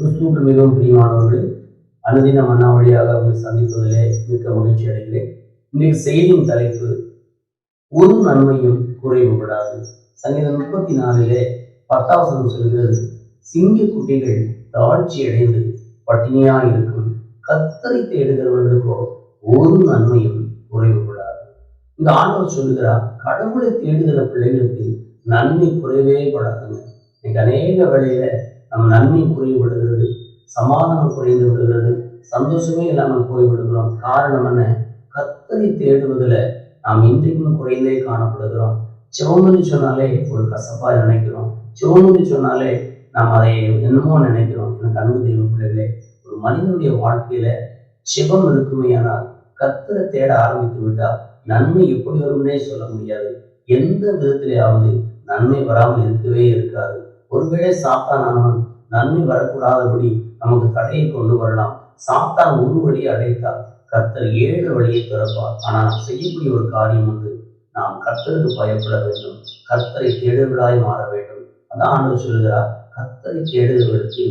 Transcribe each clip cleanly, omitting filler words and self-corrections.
கிறிஸ்துவுக்கு மிகவும் பிரியமானவர்களே, அனுதின மன்னா வழியாக உங்களை சந்திப்பதிலே மிக்க மகிழ்ச்சி அடைகிறேன். இன்றைக்கு செய்தியின் தலைப்பு, ஒரு நன்மையும் குறைவுபடாது. சங்கீதம் 34 10 சொல்கிறது, சிங்க குட்டிகள் தாழ்ச்சி அடைந்து பட்டினியா இருக்கும், கர்த்தரை தேடுகிறவர்களுக்கோ ஒரு நன்மையும் குறைவுபடாது. இந்த ஆண்டவர் சொல்லுகிறார், கடவுளை தேடுகிற பிள்ளைகளுக்கு நன்மை குறைவே படாதுங்க. இன்னைக்கு அநேக வேளையில நம்ம நன்மை குறைவுபடுகிறது, சமாதானம் குறைந்து விடுகிறது, சந்தோஷமே இல்லாமல் போய்விடுகிறோம். காரணம் என்ன? கர்த்தரை தேடுவதில் நாம் இன்றைக்கும் குறைந்தே காணப்படுகிறோம். சிவமொழி சொன்னாலே ஒரு கசப்பா நினைக்கிறோம். சிவமொழி சொன்னாலே நாம் அதை என்னமோ நினைக்கிறோம். எனக்கு அன்பு தெய்வ பிள்ளைகளே, ஒரு மனிதனுடைய வாழ்க்கையில சிவம் இருக்குமையானால், கர்த்தரை தேட ஆரம்பித்து விட்டால் நன்மை எப்படி வரும்னே சொல்ல முடியாது. எந்த விதத்திலேயாவது நன்மை வராமல் இருக்கவே இருக்காது. ஒருவேளை சாத்தானவன் நன்மை வரக்கூடாதபடி நமக்கு தடையை கொண்டு வரலாம். சாத்தான் ஒரு வழியை அடைத்தால் கர்த்தர் 7 வழியை திறப்பார். ஆனால் நாம் செய்யக்கூடிய ஒரு காரியம் உண்டு, நாம் கர்த்தருக்கு பயப்பட வேண்டும், கர்த்தரை தேடுவதாய் மாற வேண்டும். அதான் ஆண்டவர் சொல்லுகிறார், கர்த்தரை தேடுகிறவர்களுக்கு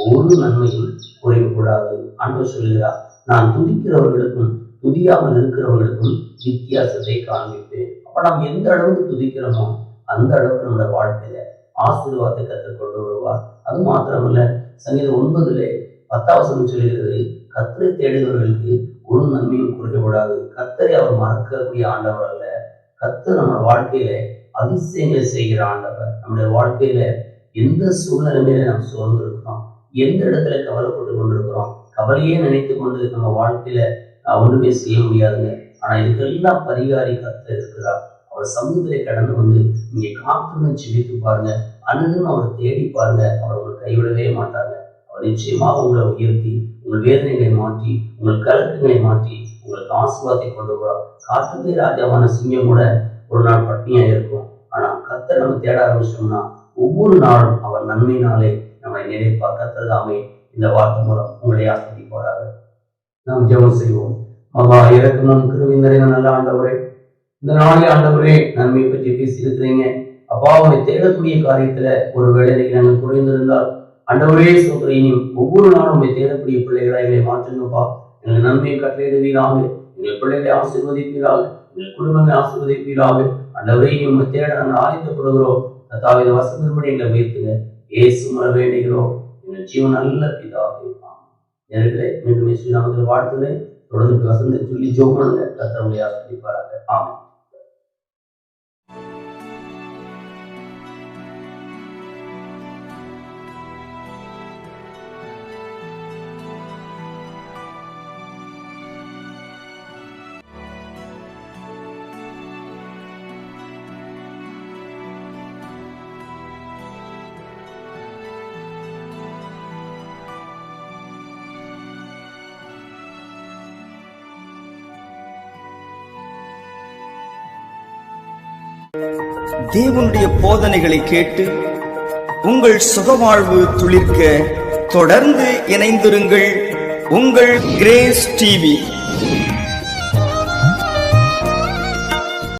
ஒரு நன்மையும் குறைவுபடாது. ஆண்டவர் சொல்லுகிறார், நான் துதிக்கிறவர்களுக்கும் துதியாமல் இருக்கிறவர்களுக்கும் வித்தியாசத்தை காண்பிப்பேன். அப்ப நாம் எந்த அளவுக்கு துதிக்கிறோமோ அந்த அளவுக்கு நம்முடைய வாழ்க்கையில ஆசீர்வாதத்தை கற்றுக் கொண்டு வருவார். அது மாத்திரமல்ல, சங்கீதம் 9 10 சொல்கிறது, கர்த்தரை தேடுகிறவர்களுக்கு ஒரு நன்மையும் குறைவுபடாது. கர்த்தரை அவர் மறக்கக்கூடிய ஆண்டவர் அல்ல. கர்த்தர் நம்ம வாழ்க்கையில அதிசயங்களை செய்கிற ஆண்டவர். நம்முடைய வாழ்க்கையில எந்த சூழ்நிலையில நாம் சோர்ந்து இருக்கிறோம், எந்த இடத்துல கவலைப்பட்டு கொண்டிருக்கிறோம், கவலையே நினைத்து கொண்டு நம்ம வாழ்க்கையில ஒன்றுமே செய்ய முடியாதுங்க. ஆனா இதுக்கெல்லாம் பரிகாரி கர்த்தர் இருக்கிறார். அவர் சமூகத்திலே கடந்து வந்து நீங்க காத்துன்னு ஜெபித்து பாருங்க, அனுதினம் அவரை தேடி பாருங்க, அவர் உங்களை கைவிடவே மாட்டாங்க. அவர் நிச்சயமாக உங்களை உயர்த்தி, உங்கள் வேதனைகளை மாற்றி, உங்கள் கலக்கங்களை மாற்றி உங்களுக்கு ஆசீர்வாதத்தை கொண்டு வருவார். காட்டுக்கே ராஜாவான சிங்கம் கூட ஒரு நாள் பட்டினியா இருக்கும். ஆனா கர்த்தர் நம்ம தேட ஆரம்பிச்சோம்னா ஒவ்வொரு நாளும் அவர் நன்மையினாலே நம்மை நினைப்பார். கர்த்தர் தாமே இந்த வார்த்தை மூலம் உங்களை ஆசீர்வதிப்பாராக. நாம் ஜெபம் செய்வோம். மகா இரக்கமும் கிருபையும் நிறைந்த நல்ல ஆண்டவரே, இந்த நாளே ஆண்டவரே நன்மையை பற்றி பேசியிருக்கிறீங்க. அப்பா, உங்களை தேடக்கூடிய காரியத்துல ஒருவேளை நாங்கள் குறைந்திருந்தால் ஆண்டவரே சோதரையும் ஒவ்வொரு நாளும் உங்களை தேடக்கூடிய பிள்ளைகளை எங்களை மாற்றுங்கப்பா. எங்கள் நன்மையை கட்டளையிடுவீராக, எங்கள் பிள்ளைகளை ஆசீர்வதிப்பீராக, எங்கள் குடும்பங்களை ஆசீர்வதிப்பீராக. ஆண்டவரே உங்களை தேட நாங்கள் ஆயத்தப்படுகிறோம். கர்த்தாவே, வசனத்தின்படி எங்களை உயர்த்துங்க. இயேசு மூலம் வேண்டுகிறோம் எங்கள் ஜீவன் நல்ல பிதாவே. நேர்களே, மீண்டும் இயேசு நாமத்தில் வாழ்த்துகிறேன். தொடர்ந்து வசனத்தை சொல்லி ஜெபம் பண்ணுங்க. கர்த்தர் உங்களை ஆசீர்வதிப்பாராக. ஆமென். தேவனுடைய போதனைகளை கேட்டு உங்கள் சுகவாழ்வு துளிர்க்க தொடர்ந்து இணைந்திருங்கள். உங்கள் கிரேஸ் டிவி.